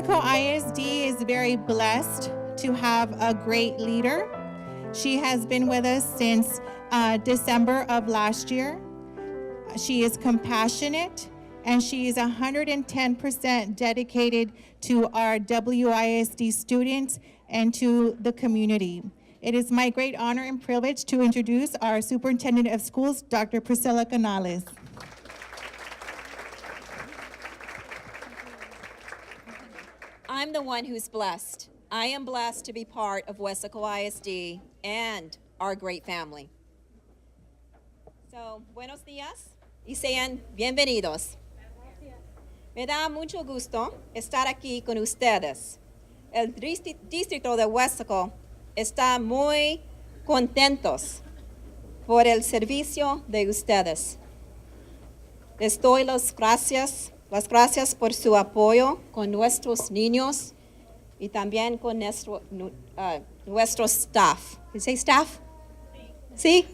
Wesco ISD is very blessed to have a great leader. She has been with us since December of last year. She is compassionate, and she is 110% dedicated to our WISD students and to the community. It is my great honor and privilege to introduce our Superintendent of Schools, Dr. Priscilla Canalis. I'm the one who's blessed. I am blessed to be part of Wesco ISD and our great family. So, buenos días y sean bienvenidos. Me da mucho gusto estar aquí con ustedes. El distrito de Wesco está muy contentos por el servicio de ustedes. Les doy las gracias por su apoyo con nuestros niños y también con nuestro staff. ¿Did you say staff? Sí.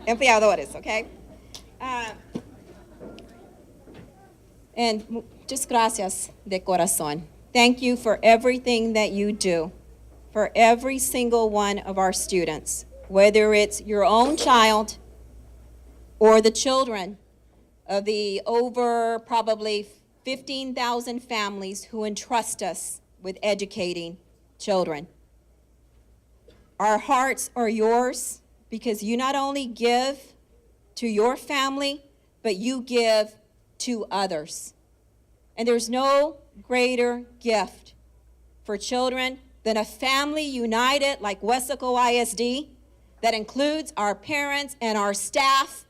Empleadores, okay? And just gracias de corazón. Thank you for everything that you do for every single one of our students, whether it's your own child or the children of the over probably 15,000 families who entrust us with educating children. Our hearts are yours because you not only give to your family, but you give to others. And there's no greater gift for children than a family united like Wesco ISD that includes our parents and our staff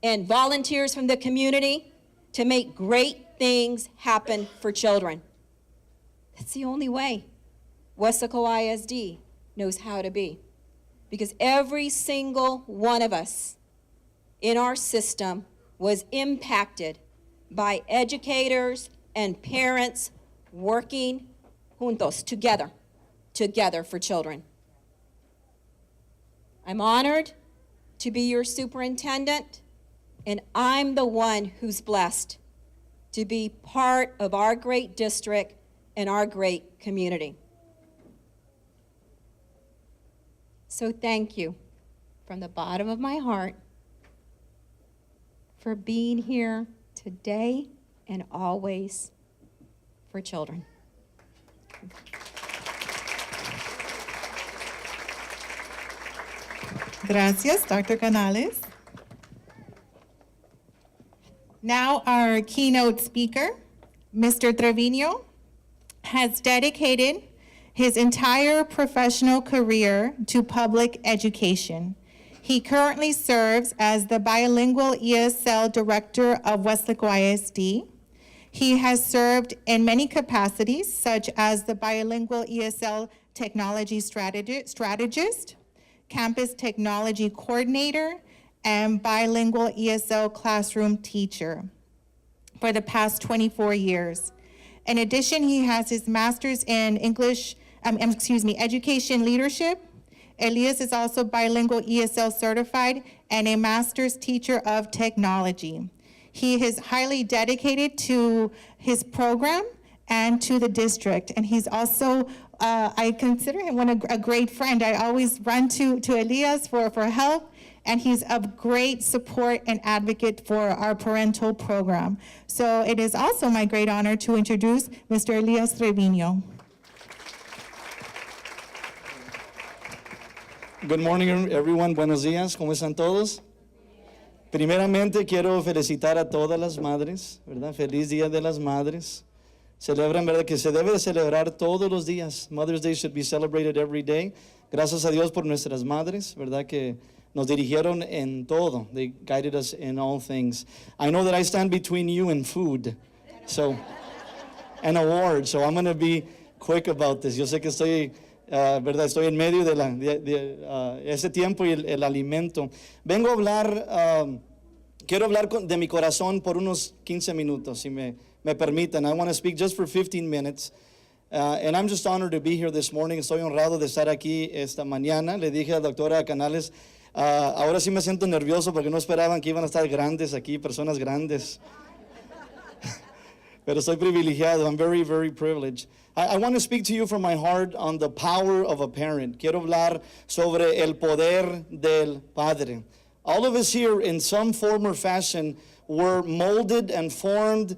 and volunteers from the community to make great things happen for children. That's the only way Wesco ISD knows how to be. Because every single one of us in our system was impacted by educators and parents working juntos, together for children. I'm honored to be your superintendent, and I'm the one who's blessed to be part of our great district and our great community. So thank you from the bottom of my heart for being here today and always for children. Gracias, Dr. Canalis. Now our keynote speaker, Mr. Trevino, has dedicated his entire professional career to public education. He currently serves as the bilingual ESL director of Wesco ISD. He has served in many capacities, such as the bilingual ESL technology strategist, campus technology coordinator, and bilingual ESL classroom teacher for the past 24 years. In addition, he has his master's in education leadership. Elias is also bilingual ESL certified and a master's teacher of technology. He is highly dedicated to his program and to the district, and he's also, I consider him a great friend. I always run to Elias for help, and he's of great support and advocate for our parental program. So it is also my great honor to introduce Mr. Elias Trevino. Good morning, everyone. Buenos días. ¿Cómo están todos? Primeramente, quiero felicitar a todas las madres, ¿verdad? Feliz Día de las Madres. Celebran, ¿verdad? Que se debe de celebrar todos los días. Mother's Day should be celebrated every day. Gracias a Dios por nuestras madres, ¿verdad? Que nos dirigieron en todo. They guided us in all things. I know that I stand between you and food, so, and awards, so I'm going to be quick about this. Yo sé que estoy... ¿verdad? Estoy en medio de ese tiempo y el alimento. Vengo a hablar, quiero hablar de mi corazón por unos 15 minutos, si me permiten. I want to speak just for 15 minutes. And I'm just honored to be here this morning. Estoy honrado de estar aquí esta mañana. Le dije a la doctora Canalis, ahora sí me siento nervioso porque no esperaban que iban a estar grandes aquí, personas grandes. Pero soy privilegiado. I'm very, very privileged. I want to speak to you from my heart on the power of a parent. Quiero hablar sobre el poder del padre. All of us here, in some form or fashion, were molded and formed,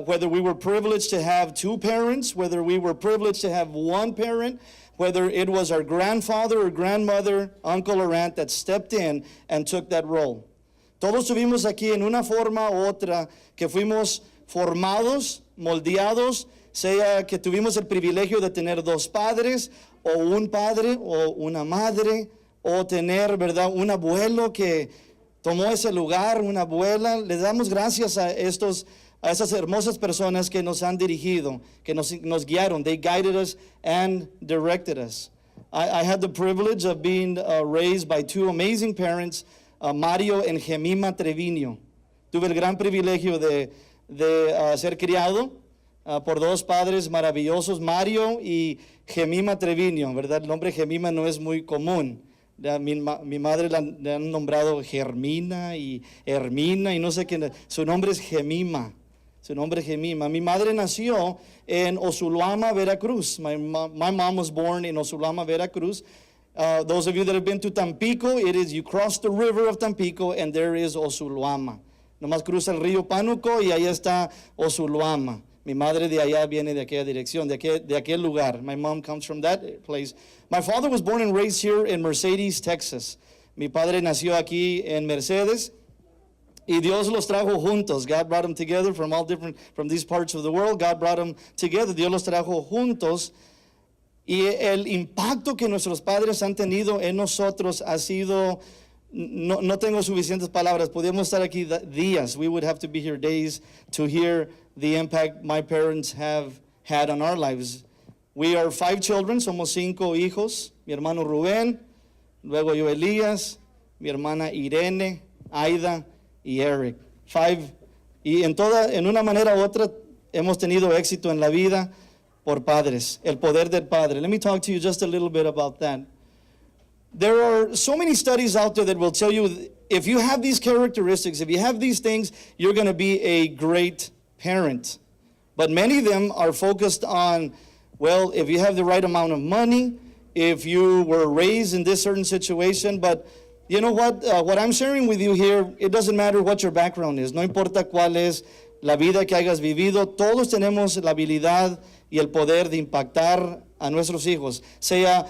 whether we were privileged to have two parents, whether we were privileged to have one parent, whether it was our grandfather or grandmother, uncle or aunt that stepped in and took that role. Todos tuvimos aquí en una forma u otra que fuimos formados, moldeados, sea que tuvimos el privilegio de tener dos padres, o un padre, o una madre, o tener, ¿verdad?, un abuelo que tomó ese lugar, una abuela. Les damos gracias a esas hermosas personas que nos han dirigido, que nos guiaron. They guided us and directed us. I had the privilege of being raised by two amazing parents, Mario and Gemima Treviño. Tuve el gran privilegio de ser criado por dos padres maravillosos, Mario y Gemima Treviño, ¿verdad? El nombre Gemima no es muy común. Mi madre le han nombrado Germina y Hermina y no sé qué. Su nombre es Gemima. Su nombre es Gemima. Mi madre nació en Osulama, Veracruz. My mom was born in Osulama, Veracruz. Those of you that have been to Tampico, you cross the river of Tampico and there is Osulama. Nomás cruza el río Pánuco y ahí está Osulama. Mi madre de allá viene de aquella dirección, de aquel lugar. My mom comes from that place. My father was born and raised here in Mercedes, Texas. Mi padre nació aquí en Mercedes. Y Dios los trajo juntos. God brought them together from these parts of the world. God brought them together. Dios los trajo juntos. Y el impacto que nuestros padres han tenido en nosotros ha sido, no tengo suficientes palabras. Podríamos estar aquí días. We would have to be here days to hear the impact my parents have had on our lives. We are 5 children. Somos 5 hijos. Mi hermano Rubén, luego yo Elías, mi hermana Irene, Aida y Eric. 5. Y en una manera u otra hemos tenido éxito en la vida por padres, el poder del padre. Let me talk to you just a little bit about that. There are so many studies out there that will tell you if you have these characteristics, if you have these things, you're going to be a great parent. But many of them are focused on, well, if you have the right amount of money, if you were raised in this certain situation. But you know what I'm sharing with you here, it doesn't matter what your background is. No importa cuál es la vida que hayas vivido, todos tenemos la habilidad y el poder de impactar a nuestros hijos, sea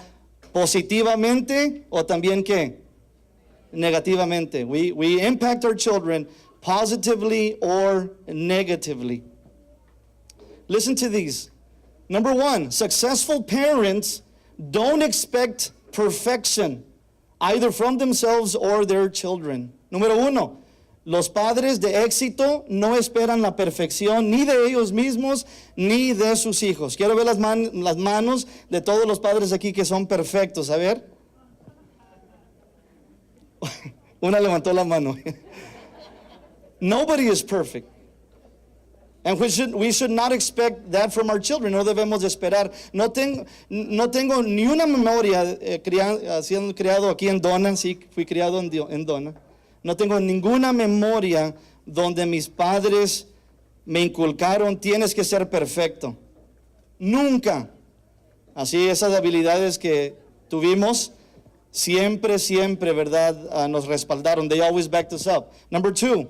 positivamente o también ¿qué? Negativamente. We impact our children positively or negatively. Listen to these. Number 1, successful parents don't expect perfection, either from themselves or their children. Número 1, los padres de éxito no esperan la perfección ni de ellos mismos ni de sus hijos. Quiero ver las manos de todos los padres aquí que son perfectos. A ver. Una levantó la mano. Nobody is perfect. And we should not expect that from our children. No debemos de esperar. No tengo ni una memoria siendo criado aquí en Dona. Sí, fui criado en Dona. No tengo ninguna memoria donde mis padres me inculcaron, tienes que ser perfecto. Nunca. Así esas habilidades que tuvimos, siempre, ¿verdad? Nos respaldaron. They always backed us up. Number 2,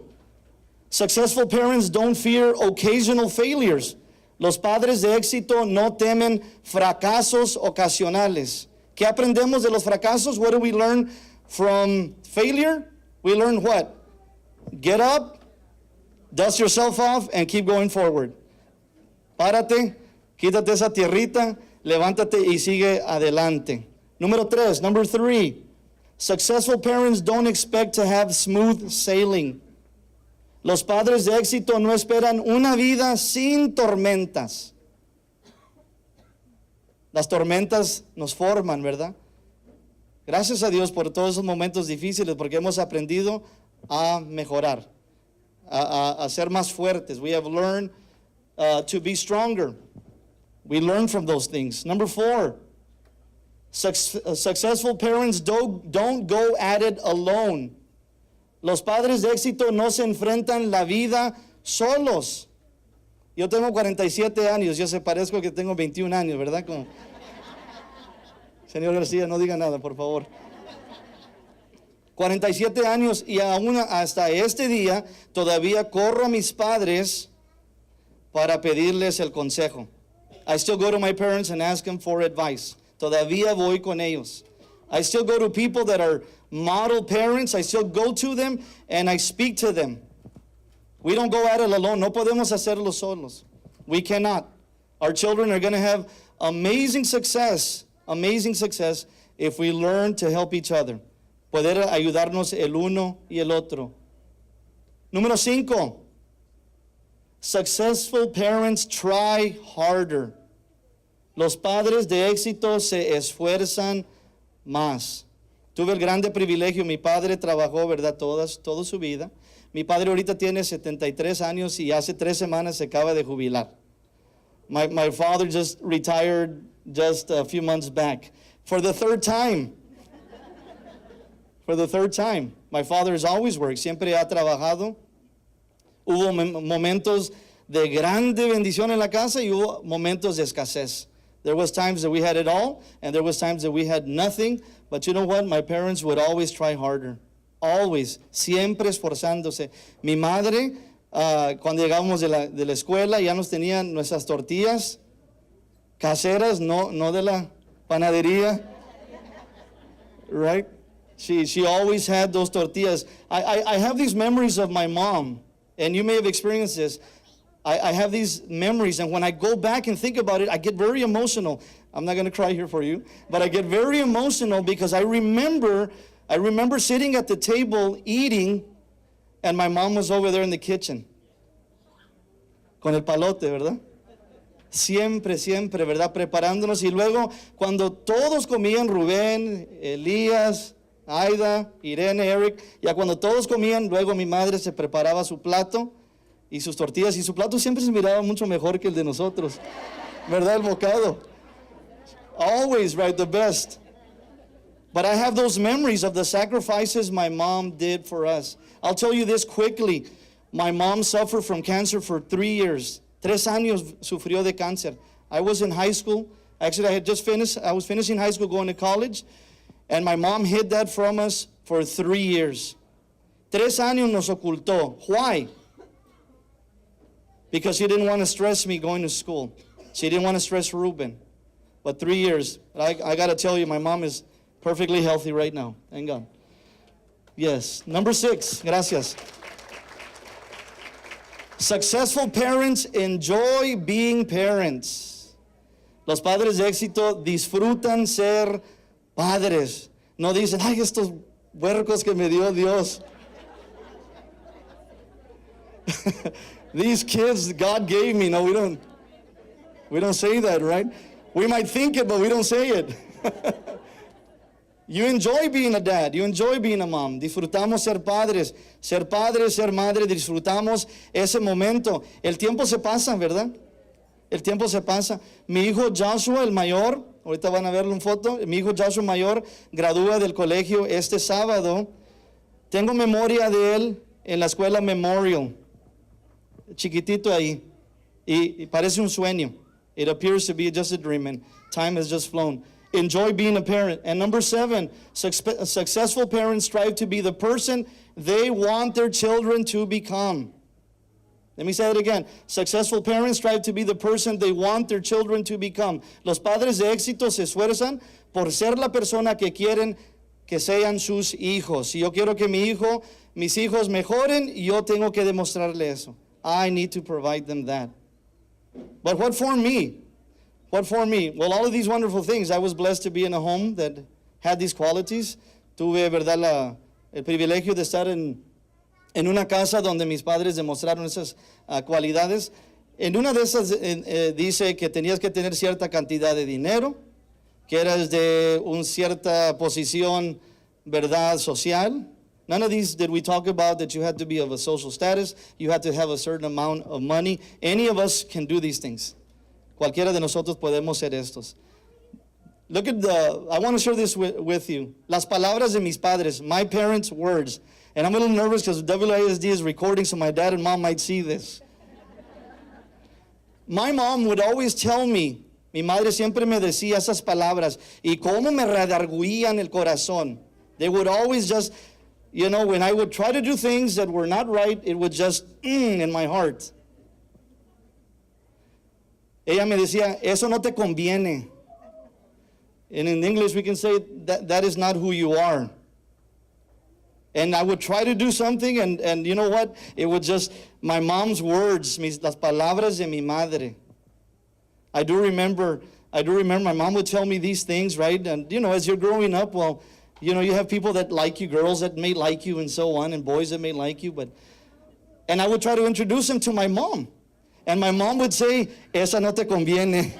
successful parents don't fear occasional failures. Los padres de éxito no temen fracasos ocasionales. ¿Qué aprendemos de los fracasos? What do we learn from failure? We learn what? Get up, dust yourself off, and keep going forward. Párate, quítate esa tierrita, levántate y sigue adelante. Number 3, successful parents don't expect to have smooth sailing. Los padres de éxito no esperan una vida sin tormentas. Las tormentas nos forman, ¿verdad? Gracias a Dios por todos esos momentos difíciles, porque hemos aprendido a mejorar, a ser más fuertes. We have learned to be stronger. We learn from those things. Number 4, successful parents don't go at it alone. Los padres de éxito no se enfrentan la vida solos. Yo tengo 47 años, yo se parezco que tengo 21 años, ¿verdad? Como... Señor García, no diga nada, por favor. 47 años y aún hasta este día todavía corro a mis padres para pedirles el consejo. I still go to my parents and ask them for advice. Todavía voy con ellos. I still go to people that are model parents. I still go to them and I speak to them. We don't go at it alone. No podemos hacerlo solos. We cannot. Our children are going to have amazing success if we learn to help each other. Poder ayudarnos el uno y el otro. Número 5. Successful parents try harder. Los padres de éxito se esfuerzan más. Tuve el grande privilegio, mi padre trabajó, ¿verdad? Toda su vida. Mi padre ahorita tiene 73 años y hace 3 semanas se acaba de jubilar. My father just retired just a few months back. For the third time. For the third time. My father has always worked. Siempre ha trabajado. Hubo momentos de grande bendición en la casa y hubo momentos de escasez. There was times that we had it all, and there was times that we had nothing. But you know what? My parents would always try harder. Always. Siempre esforzándose. Mi madre, cuando llegábamos de la escuela, ya nos tenían nuestras tortillas caseras, no de la panadería. Right? She always had those tortillas. I have these memories of my mom, and you may have experienced this. I have these memories, and when I go back and think about it, I get very emotional. I'm not going to cry here for you, but I get very emotional because I remember sitting at the table eating, and my mom was over there in the kitchen. Con el palote, ¿verdad? Siempre, ¿verdad? Preparándonos. Y luego, cuando todos comían, Rubén, Elías, Aida, Irene, Eric, ya cuando todos comían, luego mi madre se preparaba su plato y sus tortillas, y su plato siempre se miraba mucho mejor que el de nosotros, ¿verdad? El bocado. Always, right, the best. But I have those memories of the sacrifices my mom did for us. I'll tell you this quickly. My mom suffered from cancer for 3 years. 3 años sufrió de cáncer. I was in high school. Actually, I was finishing high school, going to college. And my mom hid that from us for 3 years. 3 años nos ocultó. Why? Because she didn't want to stress me going to school. She didn't want to stress Ruben. But 3 years. I got to tell you, my mom is perfectly healthy right now. Thank God. Yes. Number 6. Gracias. Successful parents enjoy being parents. Los padres de éxito disfrutan ser padres. No dicen, ay, estos huercos que me dio Dios. These kids God gave me. No, we don't say that, right? We might think it, but we don't say it. You enjoy being a dad. You enjoy being a mom. Disfrutamos ser padres, ser madre. Disfrutamos ese momento. El tiempo se pasa, ¿verdad? El tiempo se pasa. Mi hijo Joshua, el mayor, ahorita van a verlo en foto. Mi hijo Joshua mayor gradúa del colegio este sábado. Tengo memoria de él en la escuela Memorial. Chiquitito ahí. Y parece un sueño. It appears to be just a dream, and time has just flown. Enjoy being a parent. And number 7, successful parents strive to be the person they want their children to become. Let me say it again. Successful parents strive to be the person they want their children to become. Los padres de éxito se esfuerzan por ser la persona que quieren que sean sus hijos. Si yo quiero que mis hijos mejoren, yo tengo que demostrarle eso. I need to provide them that. But what for me? What for me? Well, all of these wonderful things. I was blessed to be in a home that had these qualities. Tuve, verdad, el privilegio de estar en una casa donde mis padres demostraron esas cualidades. En una de esas dice que tenías que tener cierta cantidad de dinero, que eras de una cierta posición, verdad, social. None of these did we talk about that you had to be of a social status. You had to have a certain amount of money. Any of us can do these things. Cualquiera de nosotros podemos ser estos. Look at I want to share this with you. Las palabras de mis padres, my parents' words. And I'm a little nervous because WISD is recording, so my dad and mom might see this. My mom would always tell me, mi madre siempre me decía esas palabras, y cómo me redarguían el corazón. They would always just, you know, when I would try to do things that were not right, it would just, in my heart. Ella me decía, eso no te conviene. And in English we can say, that is not who you are. And I would try to do something, and you know what? It would just, my mom's words, las palabras de mi madre. I do remember my mom would tell me these things, right? And you know, as you're growing up, well, you know, you have people that like you, girls that may like you and so on, and boys that may like you, and I would try to introduce them to my mom. And my mom would say, esa no te conviene.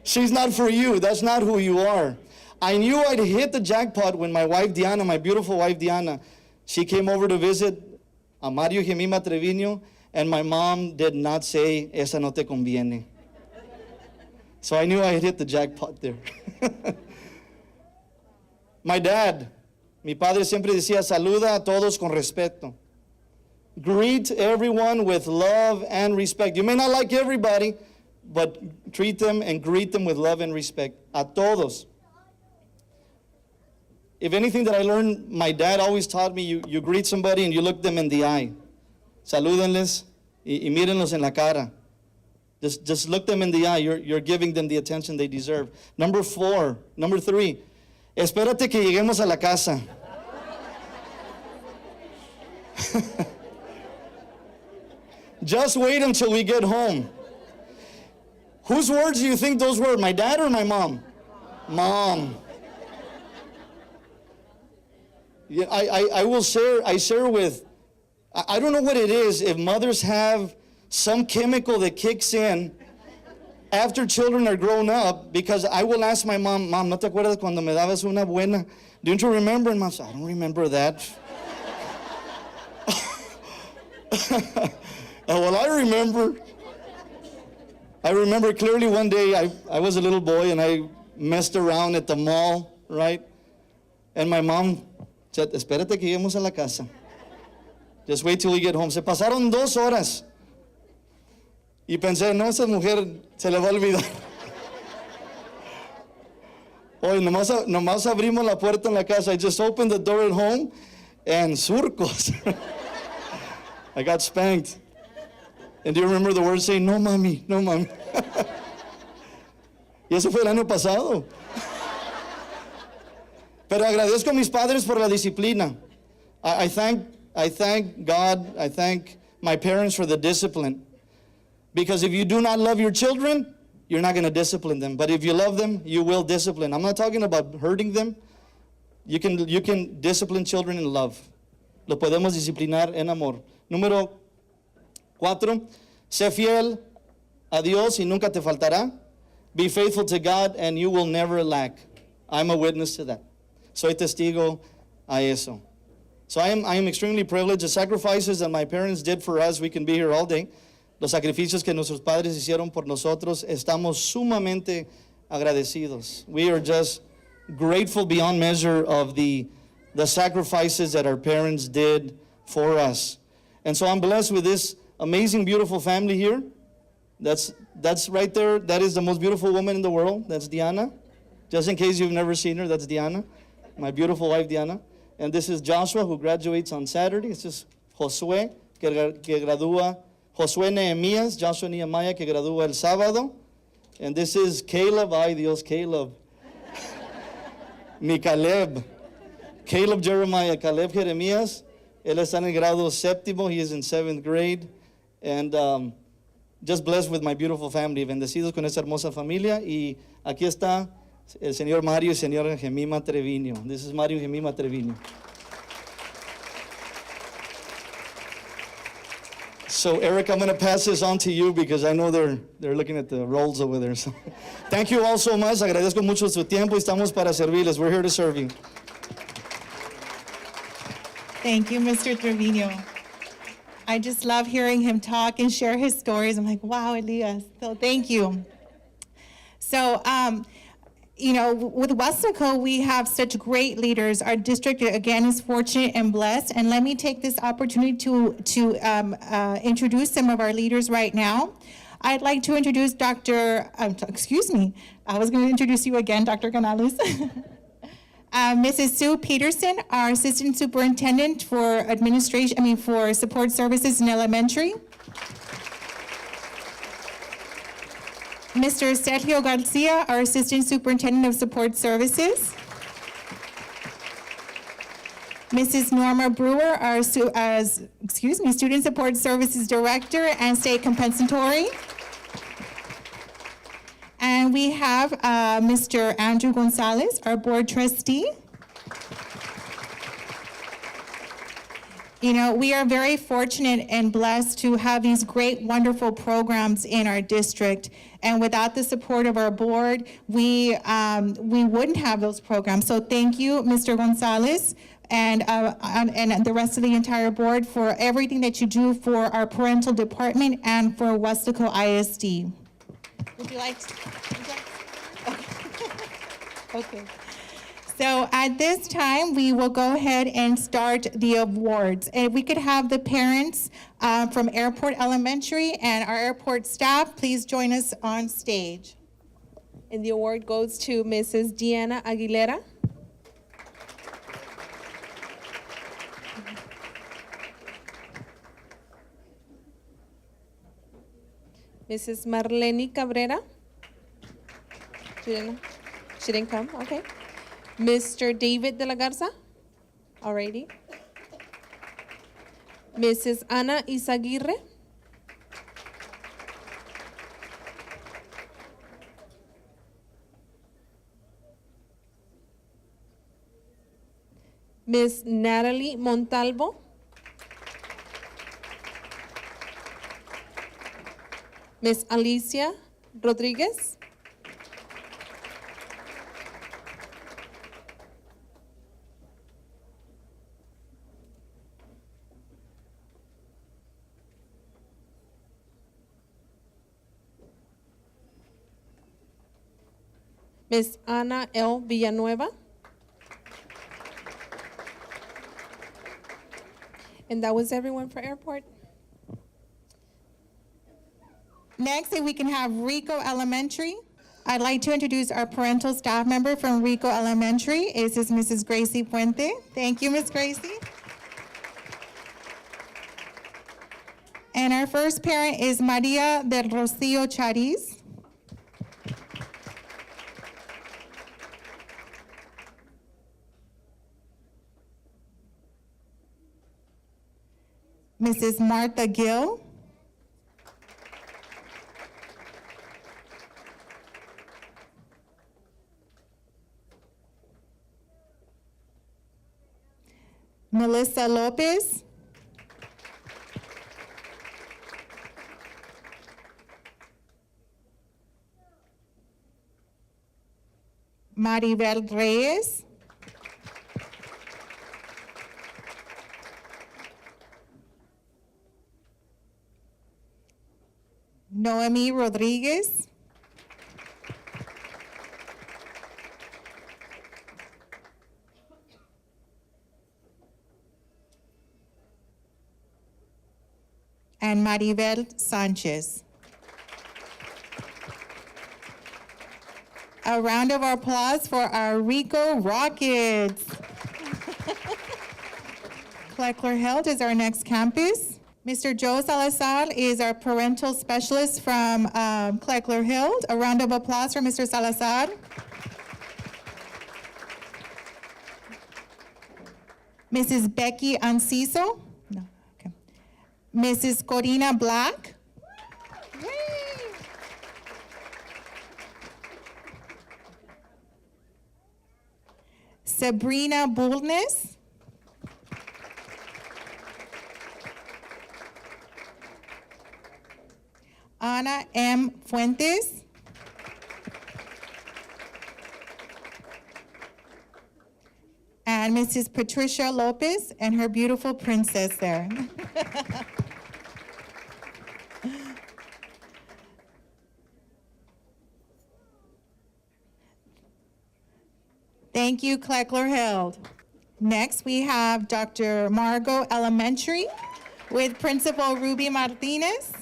She's not for you, that's not who you are. I knew I'd hit the jackpot when my wife Diana, my beautiful wife Diana, she came over to visit a Mario Jemima Trevino, and my mom did not say, esa no te conviene. So I knew I had hit the jackpot there. My dad, mi padre siempre decía, saluda a todos con respeto. Greet everyone with love and respect. You may not like everybody, but treat them and greet them with love and respect. A todos. If anything that I learned, my dad always taught me, you greet somebody and you look them in the eye. Salúdenles y mírenlos en la cara. Just look them in the eye. You're giving them the attention they deserve. Number 3, espérate que lleguemos a la casa. Just wait until we get home. Whose words do you think those were? My dad or my mom? Mom. Yeah, I share with, I don't know what it is, if mothers have some chemical that kicks in after children are grown up, because I will ask my mom, ¿no te acuerdas cuando me dabas una buena? Don't you remember? And mom said, I don't remember that. Well, I remember clearly one day I was a little boy and I messed around at the mall, right? And my mom said, espérate que lleguemos a la casa. Just wait till we get home. Se pasaron 2 horas. Y pensé, no, esa mujer se le va a olvidar. Hoy nomás abrimos la puerta en la casa. I just opened the door at home and surcos. I got spanked. And do you remember the words saying, no mami, no mami? Y eso fue el año pasado. Pero agradezco a mis padres por la disciplina. I thank God, I thank my parents for the discipline. Because if you do not love your children, you're not going to discipline them. But if you love them, you will discipline. I'm not talking about hurting them. You can discipline children in love. Lo podemos disciplinar en amor. Número 4, sé fiel a Dios y nunca te faltará. Be faithful to God and you will never lack. I'm a witness to that. Soy testigo a eso. So I am extremely privileged. The sacrifices that my parents did for us, we can be here all day. Los sacrificios que nuestros padres hicieron por nosotros, estamos sumamente agradecidos. We are just grateful beyond measure of the sacrifices that our parents did for us. And so I'm blessed with this amazing, beautiful family here. That's right there. That is the most beautiful woman in the world. That's Diana. Just in case you've never seen her, that's Diana, my beautiful wife, Diana. And this is Joshua, who graduates on Saturday. It's just Josué, que gradúa. Josué Nehemías, Joshua Nehemiah, que gradúa el sábado. And this is Caleb. Ay, Dios, Caleb. Mi Caleb. Caleb Jeremiah, Caleb Jeremías. Él está en el grado 7º. He is in 7th grade. And just blessed with my beautiful family. Bendecidos con esta hermosa familia. Y aquí está el señor Mario y señora Jemima Trevino. This is Mario Jemima Trevino. So Eric, I'm going to pass this on to you because I know they're looking at the rolls over there. So thank you all so much. Agradezco mucho su tiempo y estamos para servirles. We're here to serve you. Thank you, Mr. Trevino. I just love hearing him talk and share his stories. I'm like, wow, Elias. So thank you. So you know, with Wesco, we have such great leaders. Our district, again, is fortunate and blessed. And let me take this opportunity to introduce some of our leaders right now. I'd like to introduce excuse me, I was going to introduce you again, Dr. Canalis. Mrs. Sue Peterson, our Assistant Superintendent for for Support Services in Elementary. Mr. Sergio Garcia, our Assistant Superintendent of Support Services. Mrs. Norma Brewer, our Student Support Services Director and State Compensatory. And we have Mr. Andrew Gonzalez, our Board Trustee. You know, we are very fortunate and blessed to have these great, wonderful programs in our district. And without the support of our board, we wouldn't have those programs. So thank you, Mr. Gonzalez, and the rest of the entire board for everything that you do for our parental department and for Wesco ISD. Would you like to? Okay. So at this time, we will go ahead and start the awards. And if we could have the parents from Airport Elementary and our airport staff, please join us on stage. And the award goes to Mrs. Deanna Aguilera. Mrs. Marlene Cabrera. She didn't come, okay. Mr. David de la Garza, alrighty. Mrs. Ana Izaguirre. Miss Natalie Montalvo. Miss Alicia Rodriguez. Miss Ana L. Villanueva. And that was everyone for airport. Next, if we can have Rico Elementary. I'd like to introduce our parental staff member from Rico Elementary. This is Mrs. Gracie Puente. Thank you, Miss Gracie. And our first parent is Maria del Rocio Chariz. Mrs. Martha Gill. Melissa Lopez. Maribel Reyes. Noemi Rodriguez. And Maribel Sanchez. A round of applause for our Rico Rockets. Kleckler Health is our next campus. Mr. Joe Salazar is our parental specialist from Kleckler Hill. A round of applause for Mr. Salazar. Mrs. Becky Anciso. No, okay. Mrs. Corina Black. Yay. Sabrina Bulnes. Ana M. Fuentes. And Mrs. Patricia Lopez and her beautiful princess there. Thank you, Kleckler-Hild. Next, we have Dr. Margo Elementary with Principal Ruby Martinez.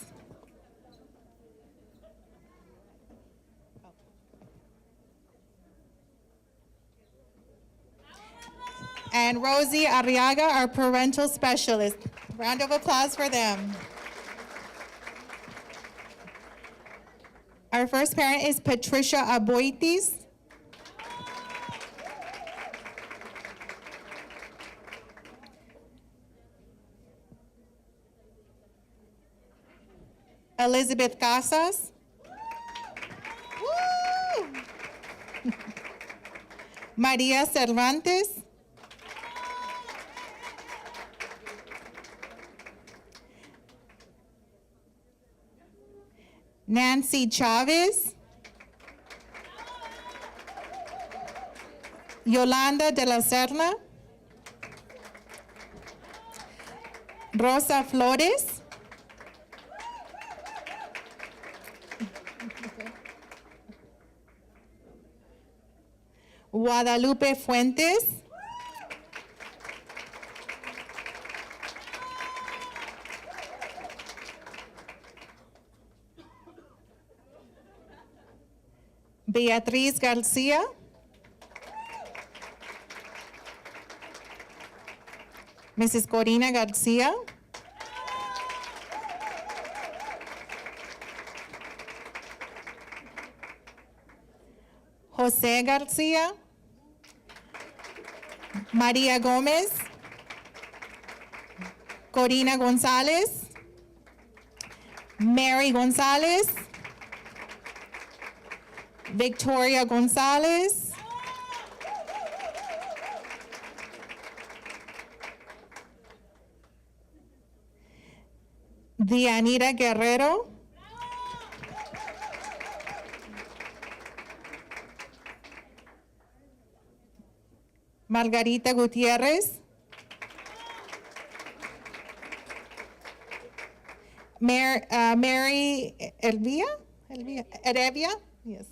And Rosie Arriaga, our parental specialist. Round of applause for them. Our first parent is Patricia Aboitis. Elizabeth Casas. Woo! Maria Cervantes. Nancy Chavez. Yolanda de la Serna. Rosa Flores. Guadalupe Fuentes. Beatriz Garcia. Mrs. Corina Garcia. Jose Garcia. Maria Gomez. Corina Gonzalez. Mary Gonzalez. Victoria Gonzalez. Dianira Guerrero. Margarita Gutierrez. Mary Erevia? Yes.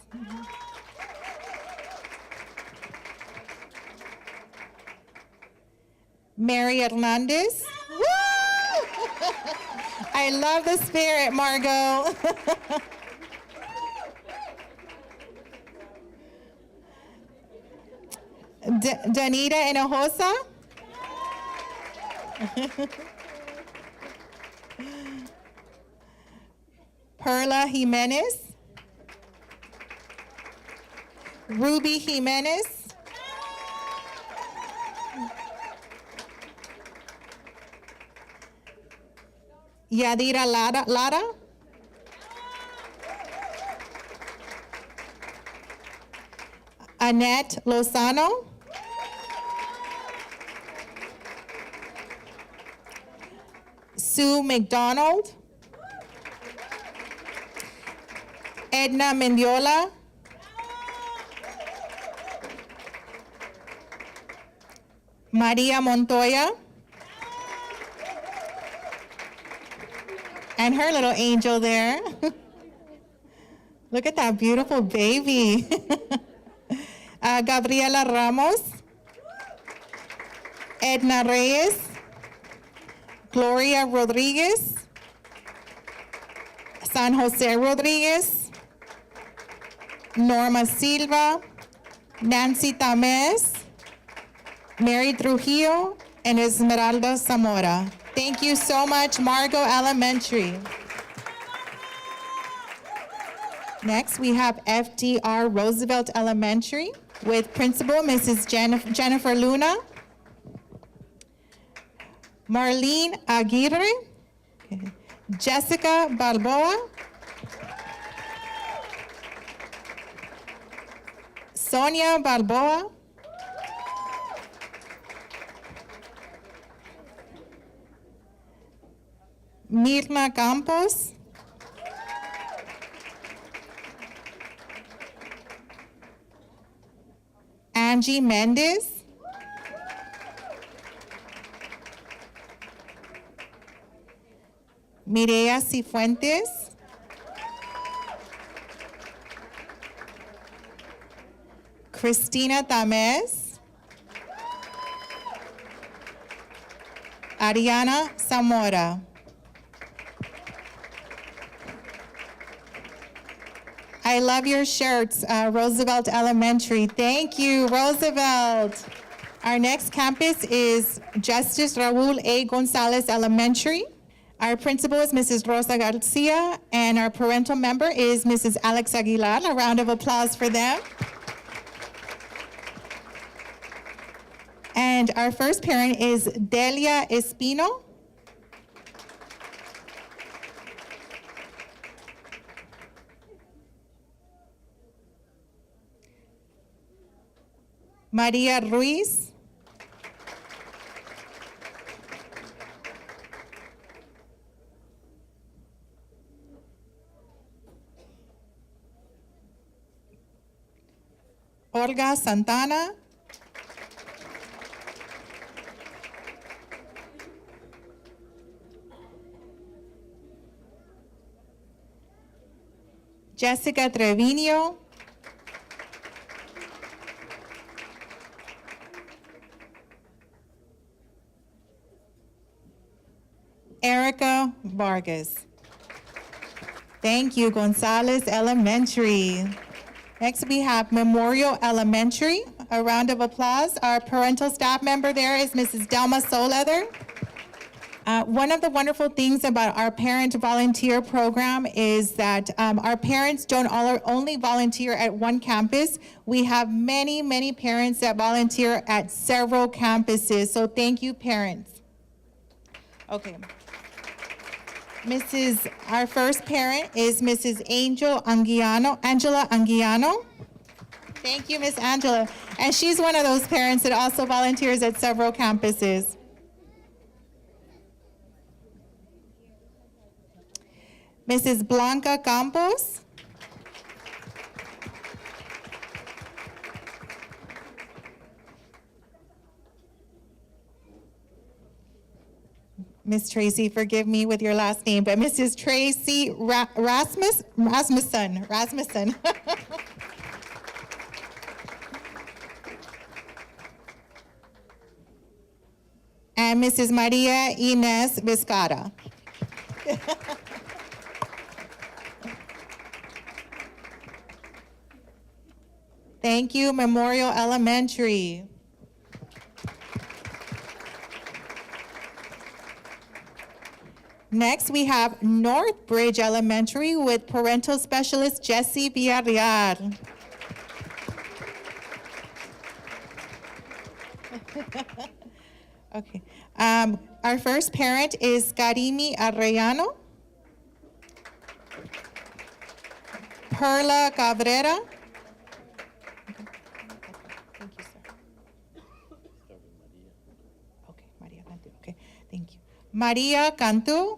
Mary Hernandez. Woo! I love the spirit, Margo. Danita Hinojosa. Perla Jimenez. Ruby Jimenez. Yadira Lara. Annette Lozano. Sue McDonald. Edna Mendiola. Maria Montoya. And her little angel there. Look at that beautiful baby. Gabriela Ramos. Edna Reyes. Gloria Rodriguez. San Jose Rodriguez. Norma Silva. Nancy Tamez. Mary Trujillo, and Esmeralda Zamora. Thank you so much, Margo Elementary. Next, we have Fdr Roosevelt Elementary with Principal Mrs. Jennifer Luna, Marlene Aguirre, Jessica Balboa, Sonia Balboa, Mirna Campos, Angie Mendez, Mireya Cristina Tamez, Ariana Zamora. I love your shirts, Roosevelt Elementary. Thank you, Roosevelt. Our next campus is Justice Raul A. Gonzalez Elementary. Our principal is Mrs. Rosa Garcia, and our parental member is Mrs. Alex Aguilar. A round of applause for them. And our first parent is Delia Espino. Maria Ruiz. Olga Santana. Jessica Trevino. Erica Vargas. Thank you, Gonzalez Elementary. Next, we have Memorial Elementary. A round of applause. Our parental staff member there is Mrs. Delma Soleather. One of the wonderful things about our parent volunteer program is that our parents don't only volunteer at one campus. We have many, many parents that volunteer at several campuses. So thank you, parents. Okay. Our first parent is Mrs. Angela Anguiano. Thank you, Miss Angela. And she's one of those parents that also volunteers at several campuses. Mrs. Blanca Campos. Miss Tracy, forgive me with your last name, but Mrs. Tracy Rasmussen. And Mrs. Maria Inez Vizcara. Thank you, Memorial Elementary. Next, we have Northbridge Elementary with parental specialist Jessie Villarreal. Okay. Our first parent is Karimi Arrellano. Perla Cabrera. Thank you, sir. Okay, Maria Cantu. Okay, thank you. Maria Cantu.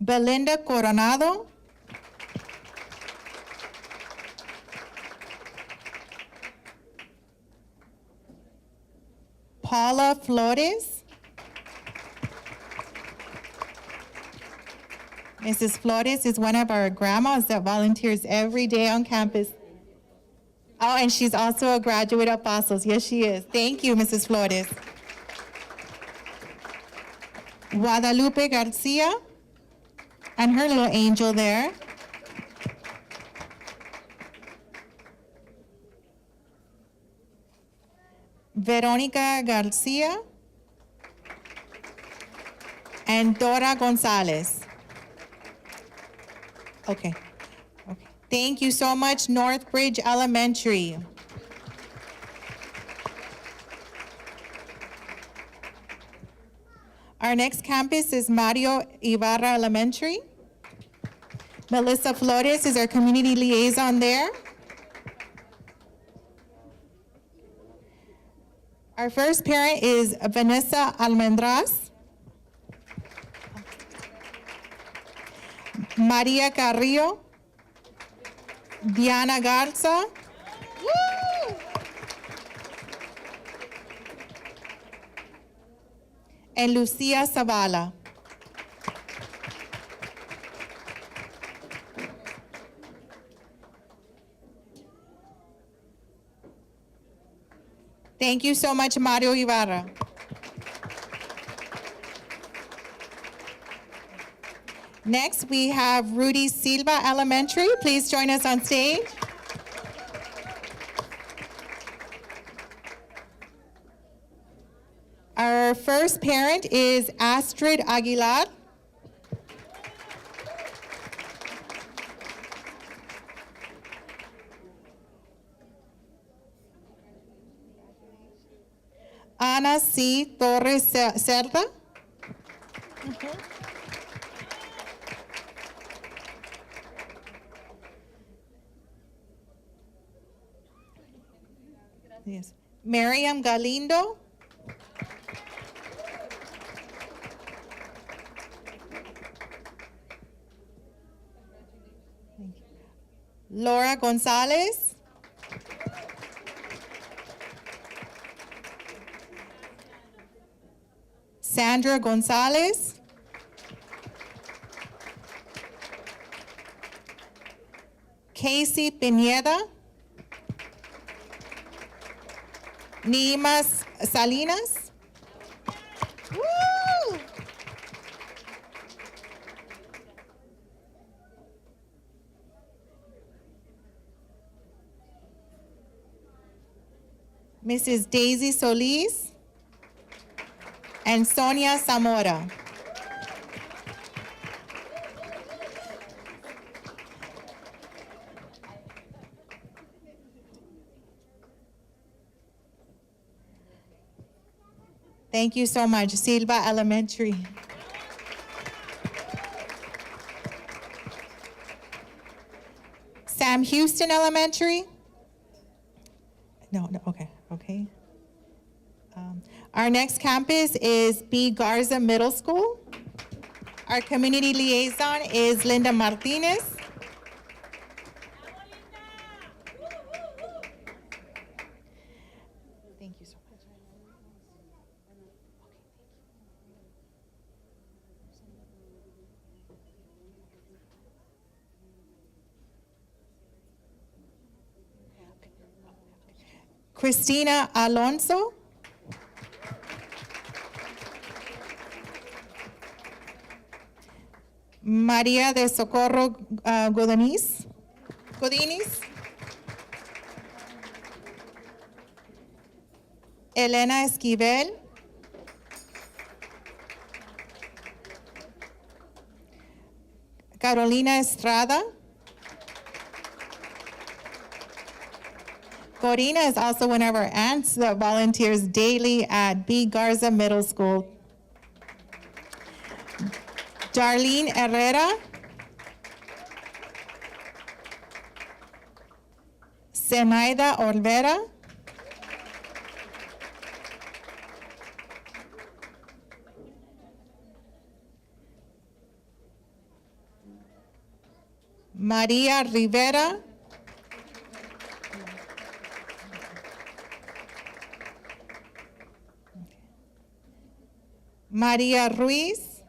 Belinda Coronado. Paula Flores. Mrs. Flores is one of our grandmas that volunteers every day on campus. Oh, and she's also a graduate of Pasos. Yes, she is. Thank you, Mrs. Flores. Guadalupe Garcia and her little angel there. Veronica Garcia and Dora Gonzalez. Okay. Okay. Thank you so much, Northbridge Elementary. Our next campus is Mario Ibarra Elementary. Melissa Flores is our community liaison there. Our first parent is Vanessa Almendras. Maria Carrillo. Diana Garza. Woo! And Lucia Zavala. Thank you so much, Mario Ibarra. Next, we have Rudy Silva Elementary. Please join us on stage. Our first parent is Astrid Aguilar. Ana C. Torres Cerda. Yes. Miriam Galindo. Laura Gonzalez. Sandra Gonzalez. Casey Pineda. Nima Salinas. Woo! Mrs. Daisy Solis and Sonia Zamora. Thank you so much, Silva Elementary. Sam Houston Elementary. No, okay. Our next campus is B. Garza Middle School. Our community liaison is Linda Martinez. Thank you so much. Christina Alonso. María de Socorro Godinis. Elena Esquivel. Carolina Estrada. Corina is also one of our aunts that volunteers daily at B. Garza Middle School. Darlene Herrera. Zenaida Olvera. Maria Rivera. Maria Ruiz.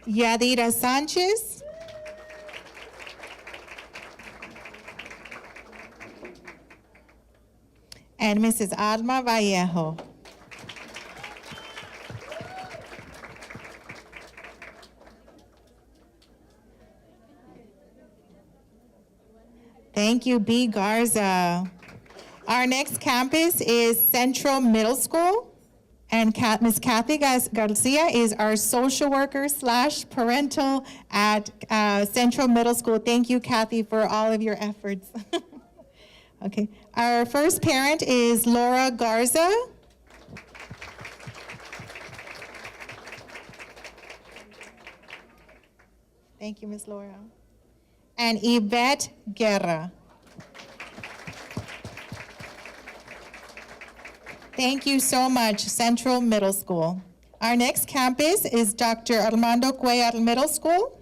Yadira Sanchez. And Mrs. Alma Vallejo. Thank you, B. Garza. Our next campus is Central Middle School, and Ms. Kathy Garcia is our social worker / parental at Central Middle School. Thank you, Kathy, for all of your efforts. Okay, our first parent is Laura Garza. Thank you, Ms. Laura. And Yvette Guerra. Thank you so much, Central Middle School. Our next campus is Dr. Armando Cuellar Middle School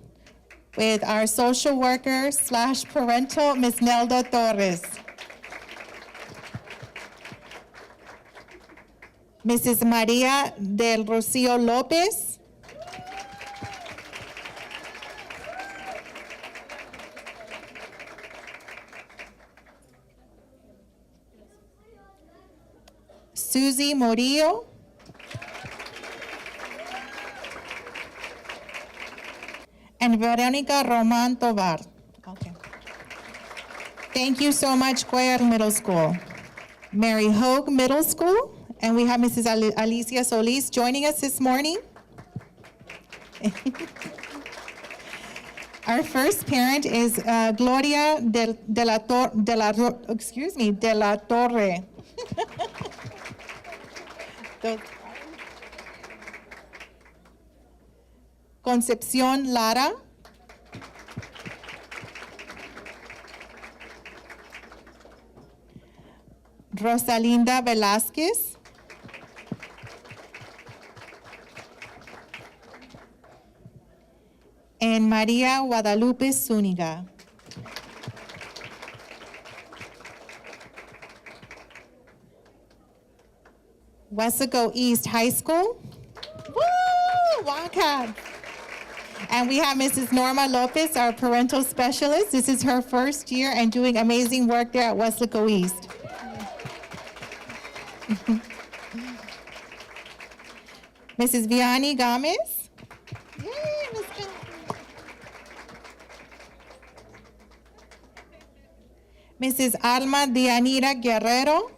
with our social worker / parental, Ms. Nelda Torres. Mrs. Maria del Rocio Lopez. Susie Murillo, and Veronica Roman Tovar. Okay. Thank you so much, Cuellar Middle School. Mary Hogue Middle School, and we have Mrs. Alicia Solis joining us this morning. Our first parent is Gloria de la Torre. Concepción Lara. Rosalinda Velázquez. And María Guadalupe Zúñiga. Wesco East High School. Woo! Wildcat. And we have Mrs. Norma Lopez, our parental specialist. This is her first year and doing amazing work there at Wesco East. Mrs. Vianney Gomez. Yay, Ms. Gomez. Mrs. Alma Dianira Guerrero.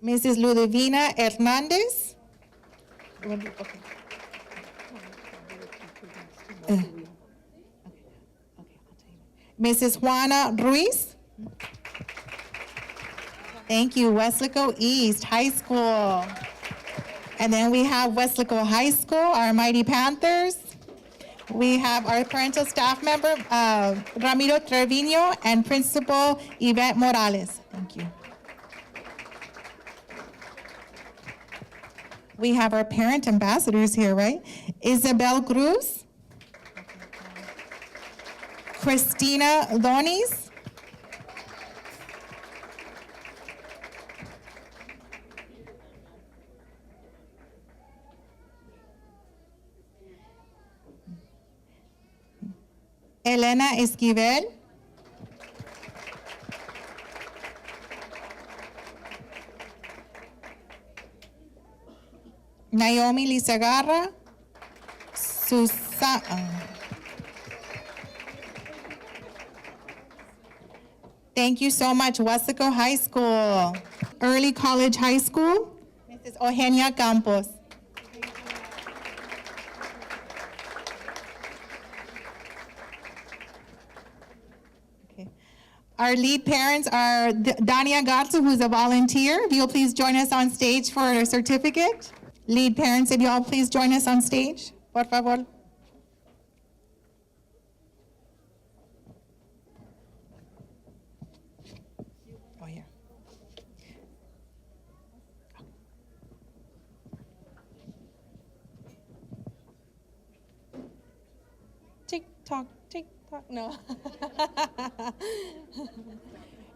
Mrs. Ludivina Hernandez. Mrs. Juana Ruiz. Thank you, Wesco East High School. And then we have Wesco High School, our Mighty Panthers. We have our parental staff member, Ramiro Trevino, and Principal Yvette Morales. Thank you. We have our parent ambassadors here, right? Isabel Cruz. Christina Donis. Elena Esquivel. Naomi Lizagarra. Thank you so much, Wesco High School. Early College High School, Mrs. Eugenia Campos. Okay. Our lead parents are Dania Gatsu, who's a volunteer. If you'll please join us on stage for a certificate. Lead parents, if y'all please join us on stage, por favor. Oh, yeah. Tick tock, no.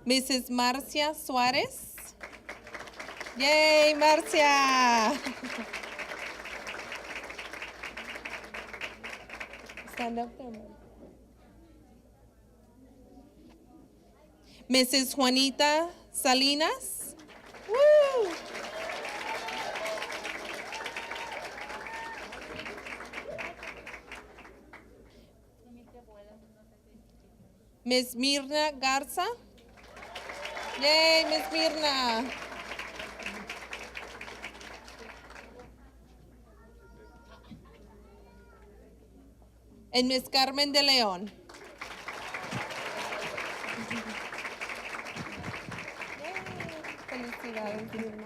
Mrs. Marcia Suarez. Yay, Marcia! Stand up there, Mom. Mrs. Juanita Salinas. Woo! Miss Mirna Garza. Yay, Miss Mirna. And Miss Carmen de Leon. Felicidades, Mirna.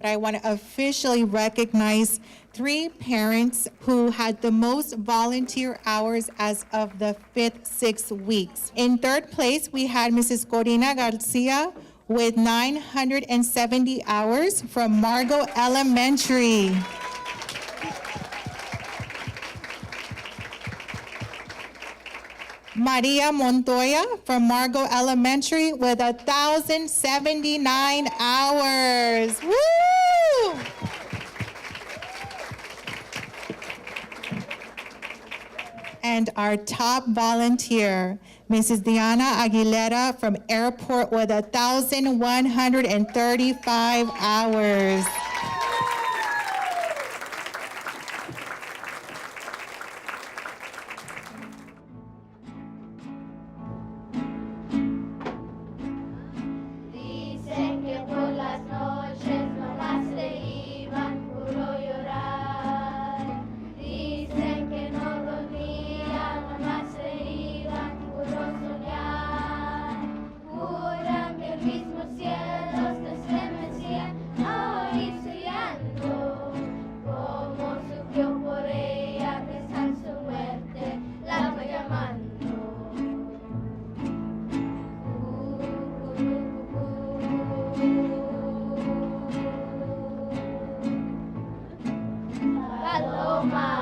I want to officially recognize 3 parents who had the most volunteer hours as of the 5th 6 weeks. In 3rd place, we had Mrs. Corina Garcia with 970 hours from Margo Elementary. Maria Montoya from Margo Elementary with 1,079 hours. Woo! And our top volunteer, Mrs. Diana Aguilera from Airport with 1,135 hours. Dicen que por las noches nomás se iban puro llorar. Dicen que no dormían, nomás se iban puro soñar. Juran que el mismo cielo se estremecía a oír su llanto. Como sufrió por ella, que san su muerte la fue llamando. Paloma.